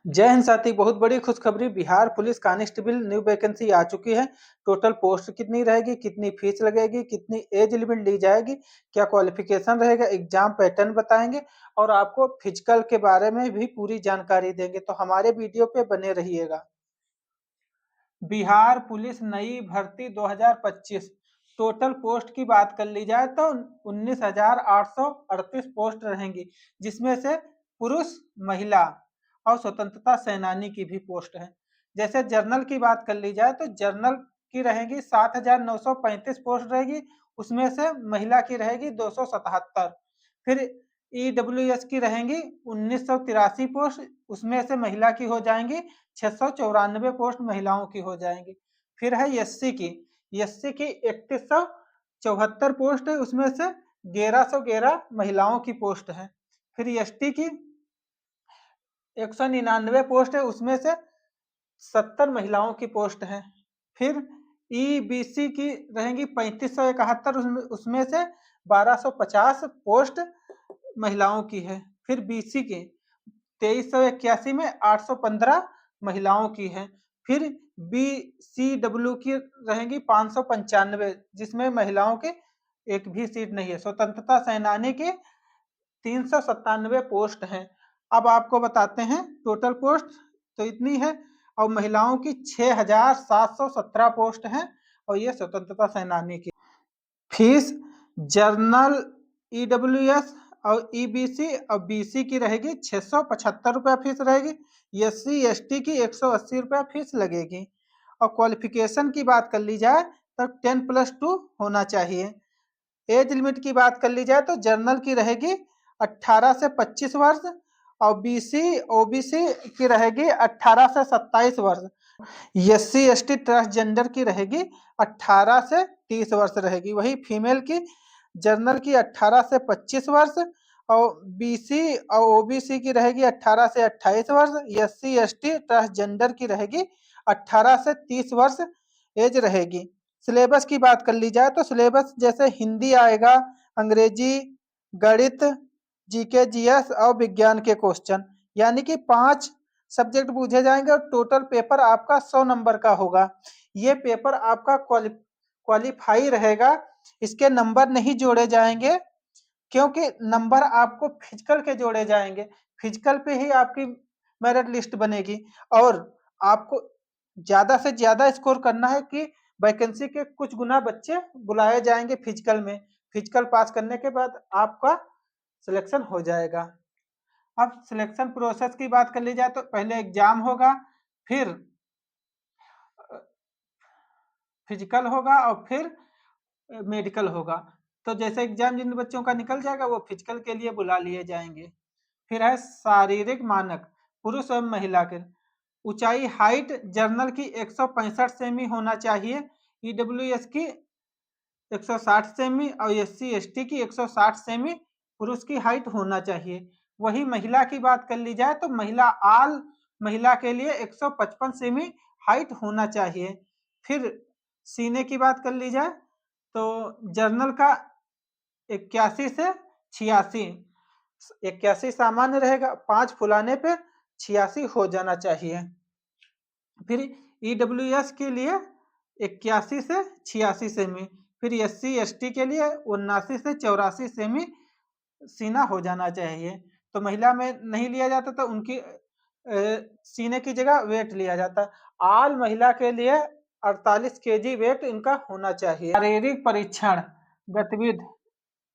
जय हिंद साथी, बहुत बड़ी खुशखबरी। Bihar police constable new vacancy आ चुकी है। टोटल पोस्ट कितनी रहेगी, कितनी फीस लगेगी, कितनी एज लिमिट ली जाएगी, क्या क्वालिफिकेशन रहेगा, एग्जाम पैटर्न बताएंगे और आपको फिजिकल के बारे में भी पूरी जानकारी देंगे। तो हमारे वीडियो पे बने रहिएगा। बिहार पुलिस नई भर्ती 2025 टोटल पोस्ट की बात कर ली जाए तो 19,838 पोस्ट रहेंगी, जिसमें से पुरुष, महिला और स्वतंत्रता सेनानी की भी पोस्ट है। जैसे जर्नल की बात कर ली जाए तो जर्नल की रहेगी 7,935 पोस्ट रहेगी, उसमें से महिला की रहेगी 277। फिर ईडब्ल्यूएस की रहेंगी 1983 पोस्ट, उसमें से महिला की हो जाएंगी 694 पोस्ट महिलाओं की हो जाएंगी। फिर है एससी की 3174 पोस्ट है, उसमें से 1111 महिलाओं की पोस्ट है। फिर एसटी की 199 पोस्ट है, उसमें से 70 महिलाओं की पोस्ट है। फिर ईबीसी की रहेंगी 3571, उसमें से 1250 पोस्ट महिलाओं की है। फिर बीसी की 2381 में 815 महिलाओं की है। फिर BCW की रहेंगी 595, जिसमें महिलाओं के एक भी सीट नहीं है। स्वतंत्रता सेनानी की 397 पोस्ट हैं। अब आपको बताते हैं टोटल पोस्ट तो इतनी है और महिलाओं की 6,717 पोस्ट हैं और ये स्वतंत्रता सेनानी की। फीस जर्नल, ईडब्ल्यूएस और ईबीसी और बीसी की रहेगी 675 रुपया फीस रहेगी। एससी एसटी की 180 रुपया फीस लगेगी। और क्वालिफिकेशन की बात कर ली जाए तो 10+2 होना चाहिए। एज लिमिट की बात कर ली जाए तो जर्नल की रहेगी 18 से 25 वर्ष और बीसी ओबीसी की रहेगी 18 से 27 वर्ष। एससी एसटी ट्रांसजेंडर की रहेगी 18 से 30 वर्ष रहेगी। वही फीमेल की जर्नल की 18 से 25 वर्ष और बीसी और ओबीसी की रहेगी 18 से 28 वर्ष। एससी एसटी ट्रांसजेंडर की रहेगी 18 से 30 वर्ष एज रहेगी। सिलेबस की बात कर ली जाए तो सिलेबस जैसे हिंदी आएगा, अंग्रेजी, गणित, जीके, जीएस और विज्ञान के क्वेश्चन, यानी कि 5 सब्जेक्ट पूछे जाएंगे और टोटल पेपर आपका 100 नंबर का होगा। ये पेपर आपका क्वालिफाई रहेगा, इसके नंबर नहीं जोड़े जाएंगे क्योंकि नंबर आपको फिजिकल के जोड़े जाएंगे। फिजिकल पे ही आपकी मेरिट लिस्ट बनेगी और आपको ज्यादा से ज्यादा स्कोर करना है कि वैकेंसी के कुछ गुना बच्चे बुलाए जाएंगे फिजिकल में। फिजिकल पास करने के बाद आपका सिलेक्शन हो जाएगा। अब सिलेक्शन प्रोसेस की बात कर ली जाए तो पहले एग्जाम होगा, फिर फिजिकल होगा और फिर मेडिकल होगा। तो जैसे एग्जाम जिन बच्चों का निकल जाएगा वो फिजिकल के लिए बुला लिए जाएंगे। फिर है शारीरिक मानक, पुरुष एवं महिला के। ऊंचाई हाइट जर्नल की 165 सेमी होना चाहिए, ईडब्ल्यूएस की 160 सेमी और एससी एसटी की 160 सेमी पुरुष की हाइट होना चाहिए। वही महिला की बात कर ली जाए तो महिला के लिए 155 सेमी हाइट होना चाहिए। फिर सीने की बात कर ली जाए तो जर्नल का 81 से 86, 81 सामान्य रहेगा, 5 फुलाने पे 86 हो जाना चाहिए। फिर ईडब्ल्यूएस के लिए 81 से 86 सेमी। फिर एससी एसटी के लिए 79 से 84 सेमी सीना हो जाना चाहिए। तो महिला में नहीं लिया जाता तो उनकी सीने की जगह वेट लिया जाता। आल महिला के लिए 48 केजी वेट इनका होना चाहिए। शारीरिक परीक्षण गतिविधि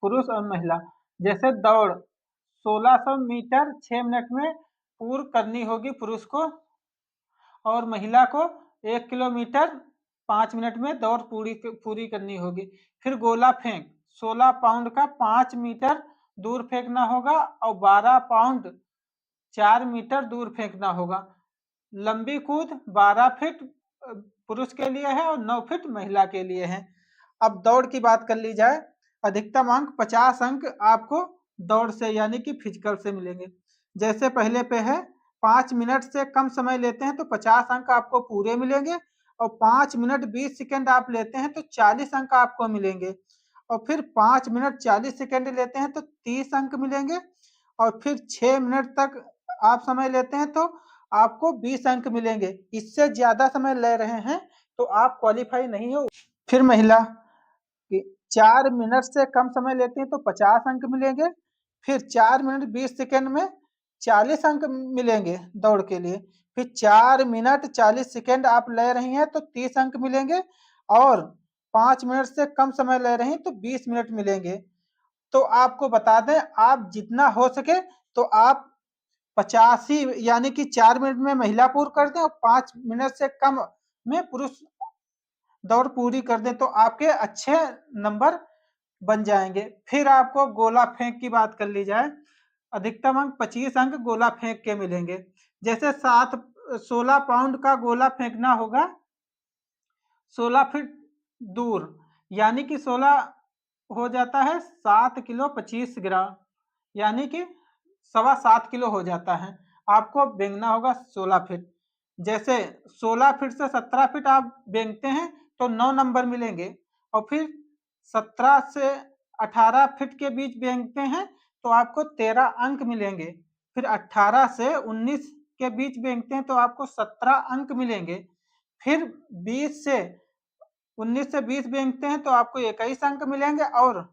पुरुष और महिला, जैसे दौड़ 1600 मीटर 6 मिनट में पूर्ण करनी होगी पुरुष को और महिला को 1 किलोमीटर 5 मिनट में दौड़ पूरी करनी होगी। फिर गोला फेंक 16 पाउंड का 5 मीटर दूर फेंकना होगा और 12 पाउंड 4 मीटर दूर फेंकना होगा। लंबी कूद 12 फीट पुरुष के लिए है और 9 फीट महिला के लिए है। अब दौड़ की बात कर ली जाए, अधिकतम अंक 50 अंक आपको दौड़ से यानी कि फिजिकल से मिलेंगे। जैसे पहले पे है 5 मिनट से कम समय लेते हैं तो 50 अंक आपको पूरे मिलेंगे और 5 मिनट 20 सेकंड आप लेते हैं तो 40 अंक आपको मिलेंगे और फिर 5 मिनट 40 सेकंड लेते हैं तो 30 अंक मिलेंगे और फिर 6 मिनट तक आप समय लेते हैं तो आपको 20 अंक मिलेंगे। इससे ज्यादा समय ले रहे हैं तो आप क्वालिफाई नहीं हो। फिर महिला 4 मिनट से कम समय लेती हैं तो 50 अंक मिलेंगे। फिर 4 मिनट 20 सेकेंड में 40 अंक मिलेंगे दौड़ के लिए। फिर 4 मिनट 40 सेकेंड आप ले रही हैं तो 30 अंक मिलेंगे। और 5 मिनट से कम समय ले रही हैं तो 20 मिनट मिलेंगे। तो आपको बता दें, आप जितना हो सके तो आप 85 यानी कि 4 मिनट में महिला पूर्ण कर दें और 5 मिनट से कम में पुरुष दौड़ पूरी कर दें तो आपके अच्छे नंबर बन जाएंगे। फिर आपको गोला फेंक की बात कर ली जाए, अधिकतम अंक 25 अंक गोला फेंक के मिलेंगे। जैसे 16 पाउंड का गोला फेंकना होगा 16 फीट दूर, यानी कि 16 हो जाता है 7 किलो 25 ग्राम, यानी कि 7.25 किलो हो जाता है। आपको बेंगना होगा 16 फीट। जैसे 16 फीट से 17 फीट आप बेंगते हैं तो 9 नंबर मिलेंगे। और फिर 17 से 18 फीट के बीच बेंगते हैं तो आपको 13 अंक मिलेंगे। फिर 18 से 19 के बीच बेंगते हैं तो आपको 17 अंक मिलेंगे। फिर 20 से 19 से 20 बेंगते हैं तो आपको 21 अंक मिलेंगे। और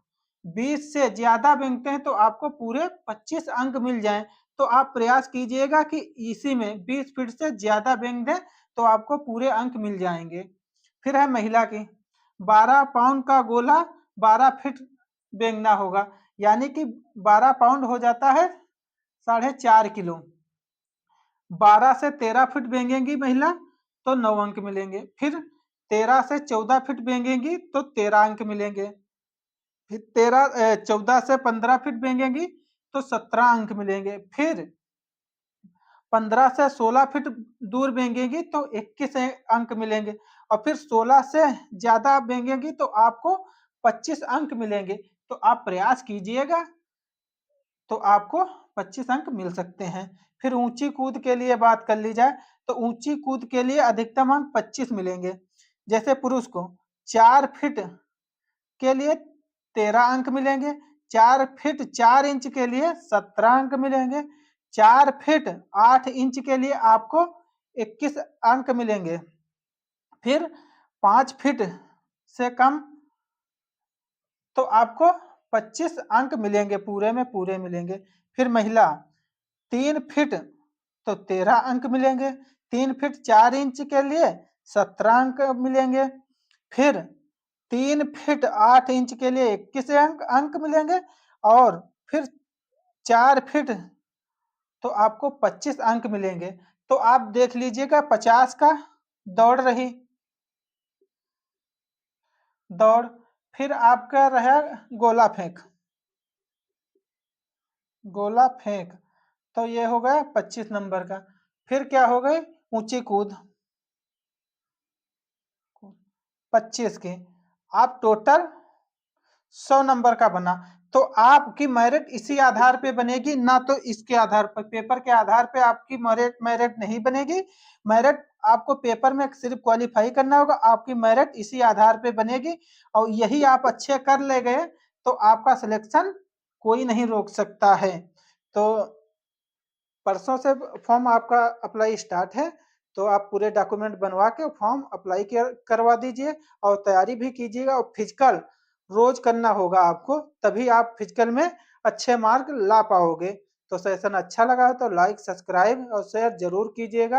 20 से ज्यादा बेंगते हैं तो आपको पूरे 25 अंक मिल जाएं। तो आप प्रयास कीजिएगा कि इसी में 20 फीट से ज्यादा बेंग दें तो आपको पूरे अंक मिल जाएंगे। फिर है महिला की 12 पाउंड का गोला 12 फीट बेंगना होगा, यानी कि 12 पाउंड हो जाता है 4.5 किलो। 12 से 13 फीट बेंगेंगी महिला तो 9 अंक मिलेंगे। फिर 13 से 14 फीट बेंगेंगी तो 13 अंक मिलेंगे। फिर 14 से 15 फीट बेंगेंगी तो 17 अंक मिलेंगे। फिर 15 से 16 फीट दूर बेंगेंगी तो 21 अंक मिलेंगे। और फिर 16 से ज्यादा बेंगेंगी तो आपको 25 अंक मिलेंगे। तो आप प्रयास कीजिएगा तो आपको 25 अंक मिल सकते हैं। फिर ऊंची कूद के लिए बात कर ली जाए तो ऊंची कूद के लिए अधिकतम अंक 25 मिलेंगे। जैसे पुरुष को 4 फीट के लिए 13 अंक मिलेंगे। 4 फीट 4 इंच के लिए 17 अंक मिलेंगे। 4 फीट 8 इंच के लिए आपको 21 अंक मिलेंगे। फिर 5 फीट से कम तो आपको 25 अंक मिलेंगे, पूरे में पूरे मिलेंगे। फिर महिला 3 फीट तो 13 अंक मिलेंगे। 3 फीट 4 इंच के लिए 17 अंक मिलेंगे। फिर 3 फीट 8 इंच के लिए 21 अंक मिलेंगे। और फिर 4 फीट तो आपको 25 अंक मिलेंगे। तो आप देख लीजिएगा 50 का दौड़ रही दौड़। फिर आपका रहा गोला फेंक। गोला फेंक तो ये हो गया 25 नंबर का। फिर क्या हो गई ऊंची कूद 25 की। आप टोटल 100 नंबर का बना। तो आपकी मेरिट इसी आधार पे बनेगी, ना तो इसके आधार पर, पेपर के आधार पे आपकी मेरिट नहीं बनेगी। मेरिट आपको पेपर में सिर्फ क्वालिफाई करना होगा, आपकी मेरिट इसी आधार पे बनेगी। और यही आप अच्छे कर ले गए तो आपका सिलेक्शन कोई नहीं रोक सकता है। तो परसों से फॉर्म आपका अप्लाई स्टार्ट है। तो आप पूरे डॉक्यूमेंट बनवा के फॉर्म अप्लाई करवा दीजिए और तैयारी भी कीजिएगा। और फिजिकल रोज करना होगा आपको, तभी आप फिजिकल में अच्छे मार्क ला पाओगे। तो सेशन अच्छा लगा है तो लाइक सब्सक्राइब और शेयर जरूर कीजिएगा।